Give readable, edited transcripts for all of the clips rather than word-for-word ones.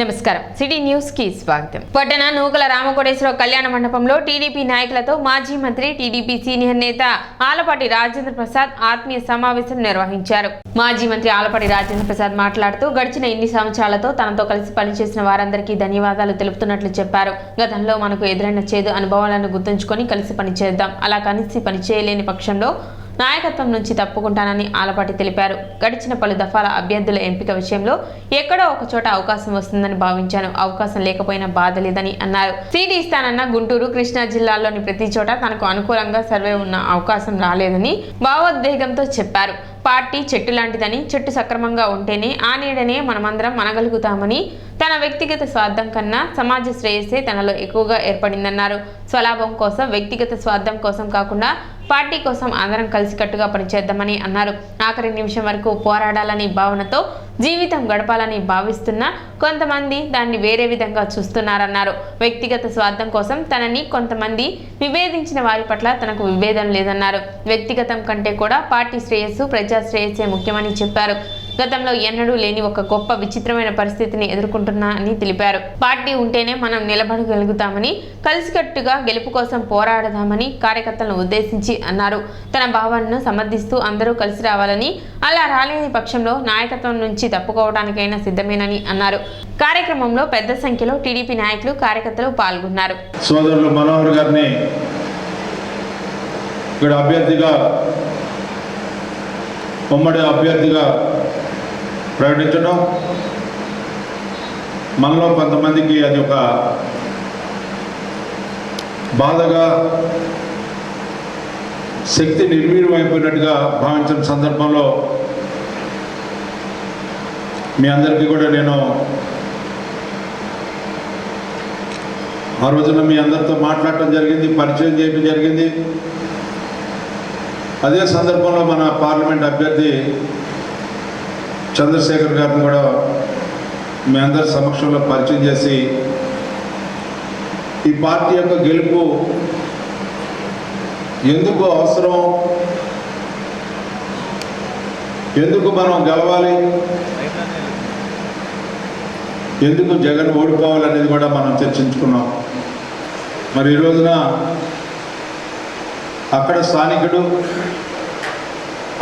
నమస్కారం city news కి స్వాగతం. పట్టణ నూకల రామకోటేశ్వర కళ్యాణ మండపంలో టీడీపీ నాయకులతో మాజీ మంత్రి టీడీపీ సీనియర్ నేత ఆలపాటి రాజేంద్ర ప్రసాద్ ఆత్మీయ సమావేశం నిర్వహించారు. మాజీ మంత్రి ఆలపాటి రాజేంద్ర ప్రసాద్ మాట్లాడుతూ గడిచిన ఇన్ని సంవత్సరాలతో తనతో కలిసి పనిచేసిన వారందరికీ ధన్యవాదాలు తెలుపుతున్నట్లు చెప్పారు. గతంలో మనకు ఎదురైన చేదు అనుభవాలను గుర్తుంచుకొని కలిసి పనిచేద్దాం. అలా కలిసి పనిచేయలేని పక్షంలో నాయకత్వం నుంచి తప్పుకుంటానని ఆలపాటి తెలిపారు. గడిచిన పలు దఫాల అభ్యర్థుల ఎంపిక విషయంలో ఎక్కడో ఒక చోట అవకాశం వస్తుందని భావించాను. అవకాశం లేకపోయినా బాధ లేదని అన్నారు. సీటు ఇస్తానన్న గుంటూరు, కృష్ణా జిల్లాల్లోని ప్రతి చోట తనకు అనుకూలంగా సర్వే ఉన్న అవకాశం రాలేదని భావోద్వేగంతో చెప్పారు. పార్టీ చెట్టు లాంటిదని, చెట్టు సక్రమంగా ఉంటేనే ఆ నీడనే మనమందరం మనగలుగుతామని, తన వ్యక్తిగత స్వార్థం కన్నా సమాజ శ్రేయస్సే తనలో ఎక్కువగా ఏర్పడిందన్నారు. స్వలాభం కోసం, వ్యక్తిగత స్వార్థం కోసం కాకుండా పార్టీ కోసం అందరం కలిసికట్టుగా పనిచేద్దామని అన్నారు. ఆఖరి నిమిషం వరకు పోరాడాలని భావనతో జీవితం గడపాలని భావిస్తున్న కొంతమంది దాన్ని వేరే విధంగా చూస్తున్నారన్నారు. వ్యక్తిగత స్వార్థం కోసం తనని కొంతమంది విభేదించిన వారి పట్ల తనకు విభేదం లేదన్నారు. వ్యక్తిగతం కంటే కూడా పార్టీ శ్రేయస్సు, ప్రజా శ్రేయస్సే ముఖ్యమని చెప్పారు. గతంలో ఎన్నడూ లేని ఒక గొప్ప విచిత్రమైన పరిస్థితిని ఎదుర్కొంటున్నానని తెలిపారు. పార్టీ ఉంటేనే మనం నిలబడగలుగుతామని, కలిసికట్టుగా గెలుపు కోసం పోరాడదామని కార్యకర్తలను ఉద్దేశించి అన్నారు. తన భావనను సమర్థిస్తూ అందరూ కలిసి రావాలని, అలా రాలేని పక్షంలో నాయకత్వం నుంచి తప్పుకోవడానికైనా సిద్ధమేనని అన్నారు. కార్యక్రమంలో పెద్ద సంఖ్యలో టీడీపీ నాయకులు, కార్యకర్తలు పాల్గొన్నారు. సోదరులు మనోహర్ గారిని ఇక్కడ అభ్యర్థిగా, ఉమ్మడి అభ్యర్థిగా ప్రకటించడం మనలో కొంతమందికి అది ఒక బాధగా, శక్తి నిర్వీర్యమైపోయినట్టుగా భావించిన సందర్భంలో మీ అందరికీ కూడా నేను ఆ రోజున మీ అందరితో మాట్లాడటం జరిగింది, పరిచయం చేయడం జరిగింది. అదే సందర్భంలో మన పార్లమెంట్ అభ్యర్థి చంద్రశేఖర్ గారిని కూడా మీ అందరి సమక్షంలో పరిచయం చేసి ఈ పార్టీ యొక్క గెలుపు ఎందుకు అవసరం, ఎందుకు మనం గెలవాలి, ఎందుకు జగన్ ఓడిపోవాలనేది కూడా మనం చర్చించుకున్నాం. మరి ఈ రోజున అక్కడ స్థానికుడు,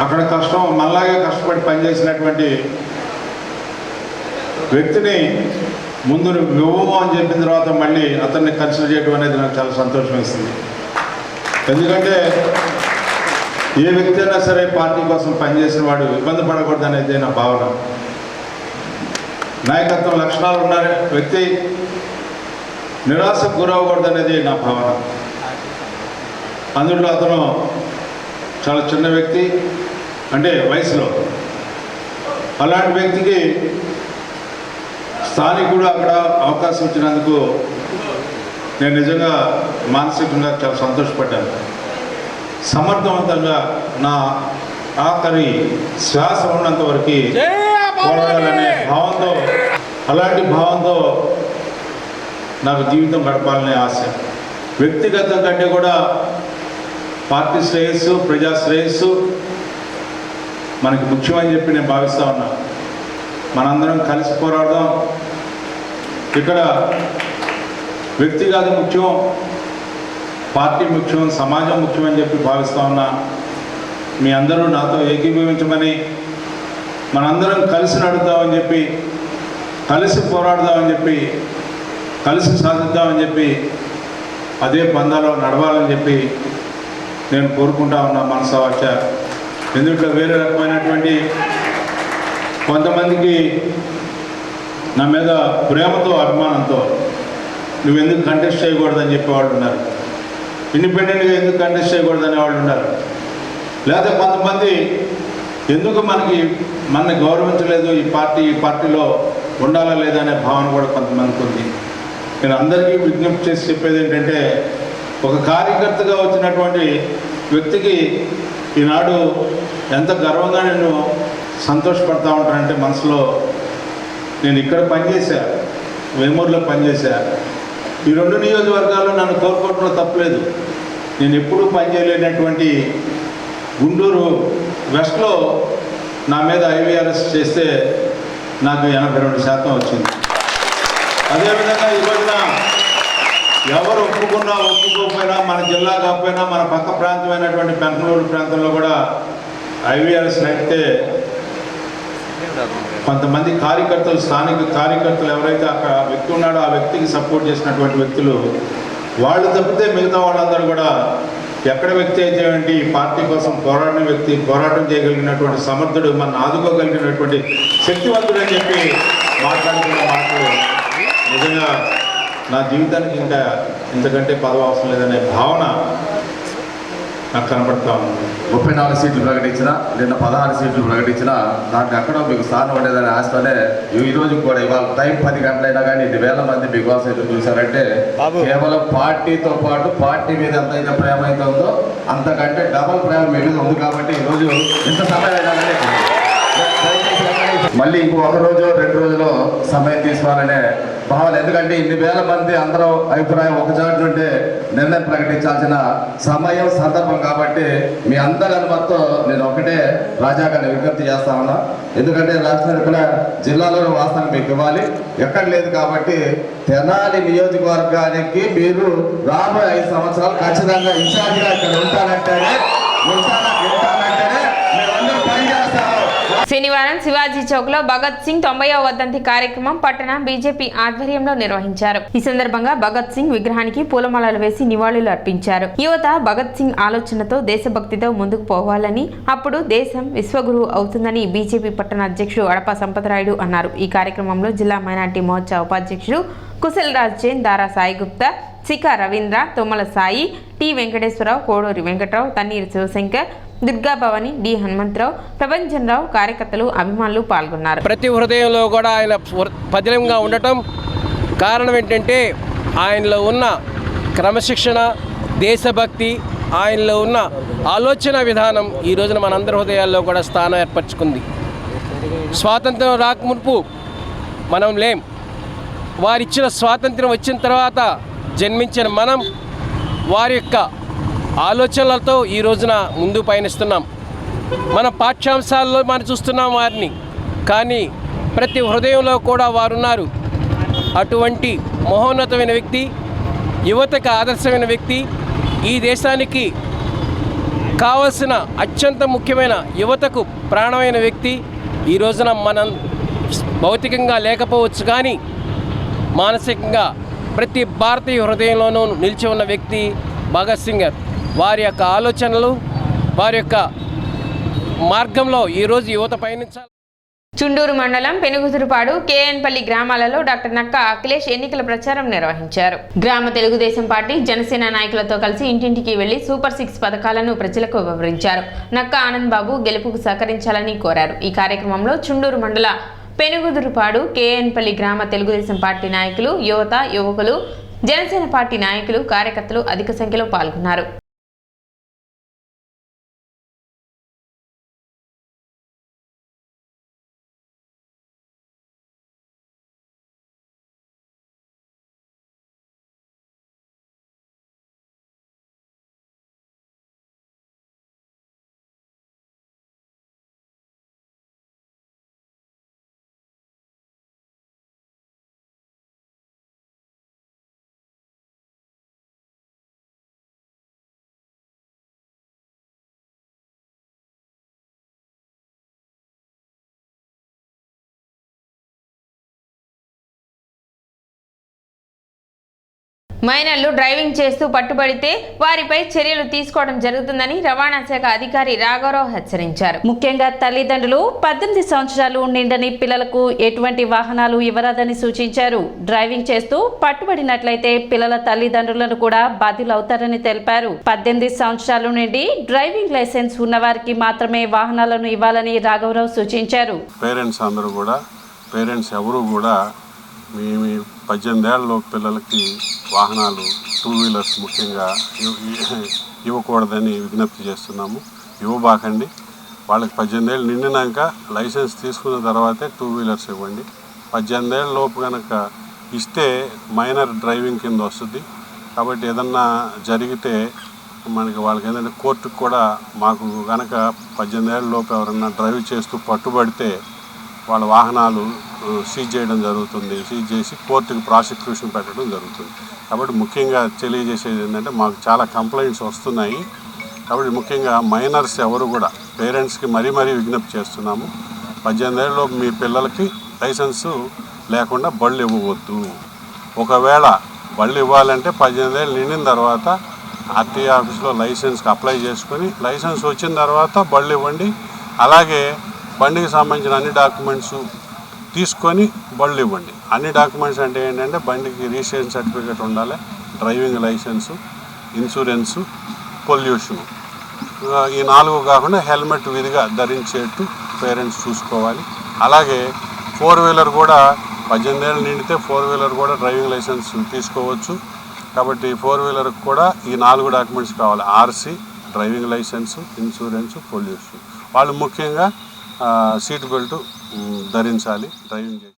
అక్కడ కష్టం మనలాగే కష్టపడి పనిచేసినటువంటి వ్యక్తిని ముందు ఇవ్వము అని చెప్పిన తర్వాత మళ్ళీ అతన్ని కన్సిడర్ చేయడం అనేది నాకు చాలా సంతోషం వేస్తుంది. ఎందుకంటే ఏ వ్యక్తి అయినా సరే పార్టీ కోసం పనిచేసిన వాడు ఇబ్బంది పడకూడదు అనేది నా భావన. నాయకత్వం లక్షణాలు ఉన్న వ్యక్తి నిరాశకు గురవకూడదు అనేది నా భావన. అందులో అతను చాలా చిన్న వ్యక్తి, అంటే వయసులో. అలాంటి వ్యక్తికి స్థానికుడు అక్కడ అవకాశం ఇచ్చినందుకు నేను నిజంగా మానసికంగా చాలా సంతోషపడ్డాను. సమర్థవంతంగా నా ఆఖరి శ్వాస ఉన్నంత వరకు పోరాడాలనే భావంతో, అలాంటి భావంతో నాకు జీవితం గడపాలనే ఆశ. వ్యక్తిగతం కంటే కూడా పార్టీ శ్రేయస్సు, ప్రజా శ్రేయస్సు మనకి ముఖ్యమని చెప్పి నేను భావిస్తూ ఉన్నా. మనందరం కలిసి పోరాడదాం. ఇక్కడ వ్యక్తిగత ముఖ్యం, పార్టీ ముఖ్యం, సమాజం ముఖ్యమని చెప్పి భావిస్తూ ఉన్నా. మీ అందరూ నాతో ఏకీభవించమని, మనందరం కలిసి నడుద్దామని చెప్పి, కలిసి పోరాడదామని చెప్పి, కలిసి సాధిద్దామని చెప్పి, అదే పందాలో నడవాలని చెప్పి నేను కోరుకుంటా ఉన్నా మనసా వాచ. ఎందుకంటే వేరే రకమైనటువంటి కొంతమందికి నా మీద ప్రేమతో, అభిమానంతో నువ్వెందుకు కంటెస్ట్ చేయకూడదని చెప్పేవాళ్ళు ఉన్నారు. ఇండిపెండెంట్గా ఎందుకు కంటెస్ట్ చేయకూడదు అనేవాళ్ళు ఉన్నారు. లేదా కొంతమంది ఎందుకు మనని గౌరవించలేదు, ఈ పార్టీలో ఉండాలా లేదా అనే భావన కూడా కొంతమందికి ఉంది. నేను అందరికీ విజ్ఞప్తి చేసి చెప్పేది ఏంటంటే, ఒక కార్యకర్తగా వచ్చినటువంటి వ్యక్తికి ఈనాడు ఎంత గర్వంగా నేను సంతోషపడతా ఉంటానంటే, మనసులో నేను ఇక్కడ పనిచేశా, వేమూరులో పనిచేశా. ఈ 2 నియోజకవర్గాల్లో నన్ను కోరుకోవడంలో తప్పలేదు. నేను ఎప్పుడూ పనిచేయలేనటువంటి గుంటూరు వెస్ట్లో నా మీద IVRS చేస్తే నాకు 82% వచ్చింది. అదేవిధంగా ఈ రోజున ఎవరు ఒప్పుకున్నా ఒప్పుకోకపోయినా మన జిల్లా కాకపోయినా మన పక్క ప్రాంతమైనటువంటి పెనమలూరు ప్రాంతంలో కూడా ఐవీఆర్ఎస్ నడితే కొంతమంది కార్యకర్తలు, స్థానిక కార్యకర్తలు ఎవరైతే అక్కడ వ్యక్తి ఉన్నాడో ఆ వ్యక్తికి సపోర్ట్ చేసినటువంటి వ్యక్తులు వాళ్ళు తప్పితే మిగతా వాళ్ళందరూ కూడా ఎక్కడ వ్యక్తి అయితే ఏంటి ఈ పార్టీ కోసం పోరాడిన వ్యక్తి, పోరాటం చేయగలిగినటువంటి సమర్థుడు, మన ఆదుకోగలిగినటువంటి శక్తివంతుడు అని చెప్పి మాట్లాడుతున్న మాటలు నిజంగా నా జీవితానికి ఇంకా ఇంతకంటే పదవి అవసరం లేదనే భావన నాకు కనపడతా ఉంది. 34 సీట్లు ప్రకటించిన, నిన్న 16 సీట్లు ప్రకటించిన, దాంట్లో ఎక్కడో మీకు స్థానం ఉండేదని ఆశతోనే ఈ రోజు కూడా ఇవాళ టైం 10 గంటలైనా కానీ 2,000 మంది బిగ్ బాస్ ఎదురు చూశారంటే కేవలం పార్టీతో పాటు పార్టీ మీద ఎంతైతే ప్రేమ అయితే ఉందో అంతకంటే డబల్ ప్రేమ మీ మీద ఉంది కాబట్టి ఈరోజు ఎంత సమయం అయినా కానీ మళ్ళీ ఇంకో 1 రోజు 2 రోజులు సమయం తీసుకోవాలనే భావన. ఎందుకంటే 2,000 మంది అందరూ అభిప్రాయం ఒక చోట నుండి నిర్ణయం ప్రకటించాల్సిన సమయం, సందర్భం కాబట్టి మీ అందరి అనుమతితో నేను ఒకటే రాజాగారిని విజ్ఞప్తి చేస్తా ఉన్నా. ఎందుకంటే రాష్ట్ర జిల్లాలో వాస్తవం మీకు ఇవ్వాలి, ఎక్కడ లేదు కాబట్టి తెనాలి నియోజకవర్గానికి మీరు రాబోయే 5 సంవత్సరాలు ఖచ్చితంగా ఇన్ఛార్జిగా ఇక్కడ ఉంటానంటేనే మేమందరూ పనిచేస్తాము. శనివారం శివాజీ చౌక్ లో భగత్ సింగ్ 90వ వర్ధంతి కార్యక్రమం పట్టణ బీజేపీ ఆధ్వర్యంలో నిర్వహించారు. ఈ సందర్భంగా భగత్ సింగ్ విగ్రహానికి పూలమాలలు వేసి నివాళులు అర్పించారు. యువత భగత్ సింగ్ ఆలోచనతో దేశభక్తితో ముందుకు పోవాలని, అప్పుడు దేశం విశ్వగురువు అవుతుందని బీజేపీ పట్టణ అధ్యక్షుడు అడప సంపతరాయుడు అన్నారు. ఈ కార్యక్రమంలో జిల్లా మైనార్టీ మోర్చా ఉపాధ్యక్షుడు కుశల్ రాజ్ జైన్, దారా Sai Gupta, cica Ravindra, తొమ్మల Sai, T Venkateswararao, Koduri Venkatrao, Thanneeru Shivshankar, Durga Bhavani, D Hanumantharao, Prabhanjana Rao, కార్యకర్తలు, అభిమానులు పాల్గొన్నారు. ప్రతి హృదయంలో కూడా ఆయన పదిలంగా ఉండటం కారణం ఏంటంటే ఆయనలో ఉన్న క్రమశిక్షణ, దేశభక్తి, ఆయనలో ఉన్న ఆలోచన విధానం ఈ రోజున మనందరి హృదయాల్లో కూడా స్థానం ఏర్పరచుకుంది. స్వాతంత్రం రాకమునుపు మనం లేం. వారిచ్చిన స్వాతంత్రం వచ్చిన తర్వాత జన్మించిన మనం వారి యొక్క ఆలోచనలతో ఈ రోజున ముందు పయనిస్తున్నాం. మన పాఠ్యాంశాల్లో మనం చూస్తున్నాం వారిని, కానీ ప్రతి హృదయంలో కూడా వారున్నారు. అటువంటి మహోన్నతమైన వ్యక్తి, యువతకు ఆదర్శమైన వ్యక్తి, ఈ దేశానికి కావలసిన అత్యంత ముఖ్యమైన యువతకు ప్రాణమైన వ్యక్తి. ఈ రోజున మనం భౌతికంగా లేకపోవచ్చు కానీ మానసికంగా ప్రతి భారతీయ హృదయంలోనూ నిలిచి ఉన్న వ్యక్తి భగత్ సింగ్ గారు. వారి యొక్క ఆలోచనలు, వారి యొక్క మార్గంలో ఈరోజు యువత పయనించాలి. చుండూరు మండలం పెనుగుదురుపాడు, కేఎన్పల్లి గ్రామాలలో డాక్టర్ నక్కా అఖిలేష్ ఎన్నికల ప్రచారం నిర్వహించారు. గ్రామ తెలుగుదేశం పార్టీ, జనసేన నాయకులతో కలిసి ఇంటింటికి వెళ్లి సూపర్ 6 పథకాలను ప్రజలకు వివరించారు. నక్కా ఆనంద్ బాబు గెలుపుకు సహకరించాలని కోరారు. ఈ కార్యక్రమంలో చుండూరు మండల పెనుగుదురుపాడు, కేఎన్పల్లి గ్రామ తెలుగుదేశం పార్టీ నాయకులు, యువత, యువకులు, జనసేన పార్టీ నాయకులు, కార్యకర్తలు అధిక సంఖ్యలో పాల్గొన్నారు. మైనర్లు డ్రైవింగ్ చేస్తూ పట్టుబడితే వారిపై చర్యలు తీసుకోవడం జరుగుతుందని రవాణా శాఖ అధికారి రాఘవరావు హెచ్చరించారు. ముఖ్యంగా తల్లిదండ్రులు 18 సంవత్సరాలు నిండని పిల్లలకు ఎటువంటి వాహనాలు ఇవ్వరాదని సూచించారు. డ్రైవింగ్ చేస్తూ పట్టుబడినట్లయితే పిల్లల తల్లిదండ్రులను కూడా బాధ్యులవుతారని తెలిపారు. 18 సంవత్సరాలు నుండి డ్రైవింగ్ లైసెన్స్ ఉన్నవారికి మాత్రమే వాహనాలను ఇవ్వాలని రాఘవరావు సూచించారు. పేరెంట్స్ ఎవరు కూడా మీ 18 ఏళ్ళ పిల్లలకి వాహనాలు 2 వీలర్స్ ముఖ్యంగా ఇవ్వకూడదని విజ్ఞప్తి చేస్తున్నాము. ఇవ్వబాకండి. వాళ్ళకి 18 ఏళ్ళు నిండినాక లైసెన్స్ తీసుకున్న తర్వాతే 2 వీలర్స్ ఇవ్వండి. 18 ఏళ్ళ లోపు కనుక ఇస్తే మైనర్ డ్రైవింగ్ కింద వస్తుంది. కాబట్టి ఏదన్నా జరిగితే వాళ్ళకి ఏంటంటే కోర్టుకు కూడా మాకు కనుక 18 ఏళ్ళ లోపు ఎవరన్నా డ్రైవ్ చేస్తూ పట్టుబడితే వాళ్ళ వాహనాలు సీజ్ చేయడం జరుగుతుంది. సీజ్ చేసి కోర్టుకి ప్రాసిక్యూషన్ పెట్టడం జరుగుతుంది. కాబట్టి ముఖ్యంగా తెలియజేసేది ఏంటంటే మాకు చాలా కంప్లైంట్స్ వస్తున్నాయి. కాబట్టి ముఖ్యంగా మైనర్స్ ఎవరు కూడా పేరెంట్స్కి మరీ విజ్ఞప్తి చేస్తున్నాము. 18 ఏళ్ళలోపు మీ పిల్లలకి లైసెన్సు లేకుండా బళ్ళు ఇవ్వవద్దు. ఒకవేళ బళ్ళు ఇవ్వాలంటే 18 ఏళ్ళు నిండిన తర్వాత ఆర్టీఏ ఆఫీస్లో లైసెన్స్కి అప్లై చేసుకొని లైసెన్స్ వచ్చిన తర్వాత బళ్ళు ఇవ్వండి. అలాగే బండికి సంబంధించిన అన్ని డాక్యుమెంట్స్ తీసుకొని బళ్ళు ఇవ్వండి. అన్ని డాక్యుమెంట్స్ అంటే ఏంటంటే బండికి రిజిస్ట్రేషన్ సర్టిఫికేట్ ఉండాలి, డ్రైవింగ్ లైసెన్సు, ఇన్సూరెన్సు, పొల్యూషను. ఈ 4 కాకుండా హెల్మెట్ విధిగా ధరించేట్టు పేరెంట్స్ చూసుకోవాలి. అలాగే 4 వీలర్ కూడా 18 ఏళ్ళు నిండితే 4 వీలర్ కూడా డ్రైవింగ్ లైసెన్స్ తీసుకోవచ్చు. కాబట్టి 4 వీలర్కి కూడా ఈ 4 డాక్యుమెంట్స్ కావాలి: RC, driving licence, insurance, pollution. వాళ్ళు ముఖ్యంగా సీట్ బెల్ట్ ధరించాలి డ్రైవింగ్ చేసి.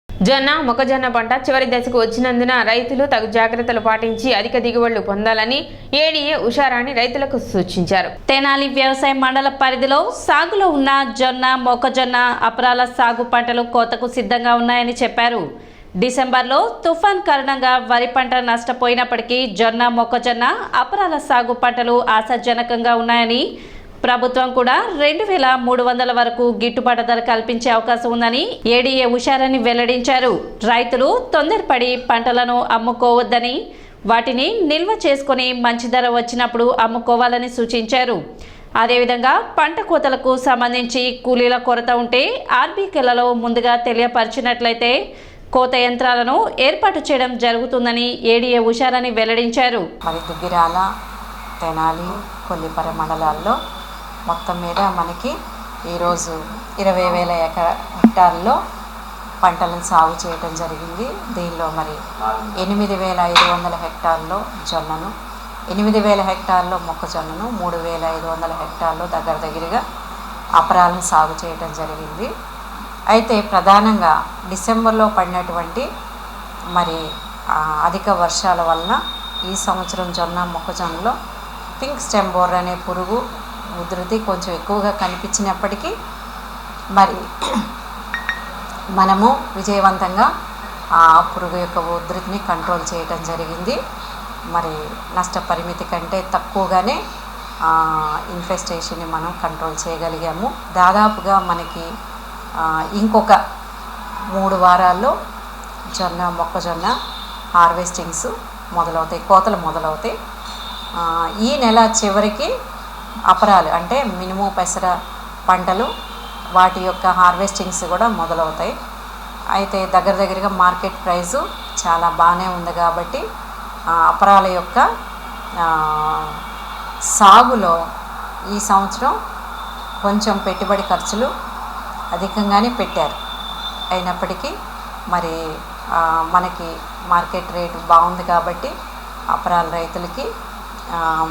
జొన్న మొక్కజొన్న పంట చివరి దశకు వచ్చినందున రైతులు తగు జాగ్రత్తలు పాటించి అధిక దిగుబడులు పొందాలని ఏడీఏ ఉషారాణి రైతులకు సూచించారు. తెనాలి వ్యవసాయ మండల పరిధిలో సాగులో ఉన్న జొన్న మొక్కజొన్న అపరాల సాగు పంటలు కోతకు సిద్ధంగా ఉన్నాయని చెప్పారు. డిసెంబర్లో తుఫాన్ కారణంగా వరి పంట నష్టపోయినప్పటికీ జొన్న మొక్కజొన్న అపరాల సాగు పంటలు ఆశాజనకంగా ఉన్నాయని, ప్రభుత్వం కూడా 2300 వరకు గిట్టుబాటు ధర కల్పించే అవకాశం ఉందని ఏడీఏ ఉషారాణి వెల్లడించారు. రైతులు తొందరపడి పంటలను అమ్ముకోవద్దని, వాటిని నిల్వ చేసుకుని మంచి ధర వచ్చినప్పుడు అమ్ముకోవాలని సూచించారు. అదేవిధంగా పంట కోతలకు సంబంధించి కూలీల కొరత ఉంటే ఆర్బీకేలలో ముందుగా తెలియపరిచినట్లయితే కోత యంత్రాలను ఏర్పాటు చేయడం జరుగుతుందని ఏడీఏ ఉషారాణి వెల్లడించారు. మరి దుగ్గిరాల, తెనాలి, కొల్లిపర మండలాల్లో మొత్తం మీద మనకి ఈరోజు 20,000 హెక్టార్లలో పంటలను సాగు చేయడం జరిగింది. దీనిలో మరి 8,500 హెక్టార్లో జొన్నను, 8,000 హెక్టార్లో మొక్కజొన్నను, 3,500 హెక్టార్లో దగ్గరగా అపరాలను సాగు చేయడం జరిగింది. అయితే ప్రధానంగా డిసెంబర్లో పడినటువంటి మరి అధిక వర్షాల వలన ఈ సంవత్సరం జొన్న మొక్కజొన్నలో పింక్ స్టెమ్ బోర్డర్ అనే పురుగు ఉధృతి కొంచెం ఎక్కువగా కనిపించినప్పటికీ మరి మనము విజయవంతంగా ఆ పురుగు యొక్క ఉధృతిని కంట్రోల్ చేయడం జరిగింది. మరి నష్ట పరిమితి కంటే తక్కువగానే ఇన్ఫెస్టేషన్ని మనం కంట్రోల్ చేయగలిగాము. దాదాపుగా మనకి ఇంకొక 3 వారాల్లో జొన్న మొక్కజొన్న హార్వెస్టింగ్స్ మొదలవుతాయి, కోతలు మొదలవుతాయి. ఈ నెల చివరికి అపరాలు అంటే మినుము, పెసర పంటలు వాటి యొక్క హార్వెస్టింగ్స్ కూడా మొదలవుతాయి. అయితే దగ్గరగా మార్కెట్ ప్రైసు చాలా బాగానే ఉంది కాబట్టి అపరాల యొక్క సాగులో ఈ సంవత్సరం కొంచెం పెట్టుబడి ఖర్చులు అధికంగానే పెట్టారు. అయినప్పటికీ మరి మనకి మార్కెట్ రేటు బాగుంది కాబట్టి అపరాల రైతులకి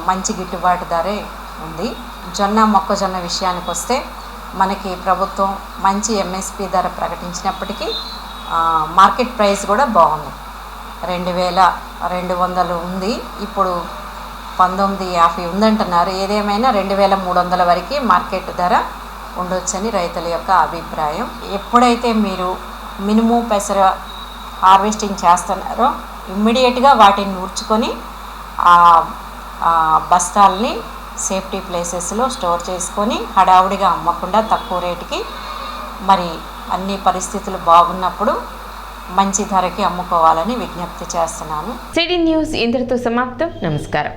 మంచి గిట్టుబాటు ధరే ఉంది. జొన్న మొక్కజొన్న విషయానికి వస్తే మనకి ప్రభుత్వం మంచి ఎంఎస్పి ధర ప్రకటించినప్పటికీ మార్కెట్ ప్రైస్ కూడా బాగుంది. 2,200 ఉంది, ఇప్పుడు 1950 ఉందంటున్నారు. ఏదేమైనా 2,300 వరకు మార్కెట్ ధర ఉండొచ్చని రైతుల యొక్క అభిప్రాయం. ఎప్పుడైతే మీరు మినుము, పెసర హార్వెస్టింగ్ చేస్తున్నారో ఇమ్మీడియట్గా వాటిని నూర్చుకొని బస్తాల్ని సేఫ్టీ ప్లేసెస్లో స్టోర్ చేసుకొని హడావుడిగా అమ్మకుండా తక్కువ రేటుకి మరి అన్ని పరిస్థితులు బాగున్నప్పుడు మంచి ధరకి అమ్ముకోవాలని విజ్ఞప్తి చేస్తున్నాను. సిటీ న్యూస్ ఇంతటితో సమాప్తం. నమస్కారం.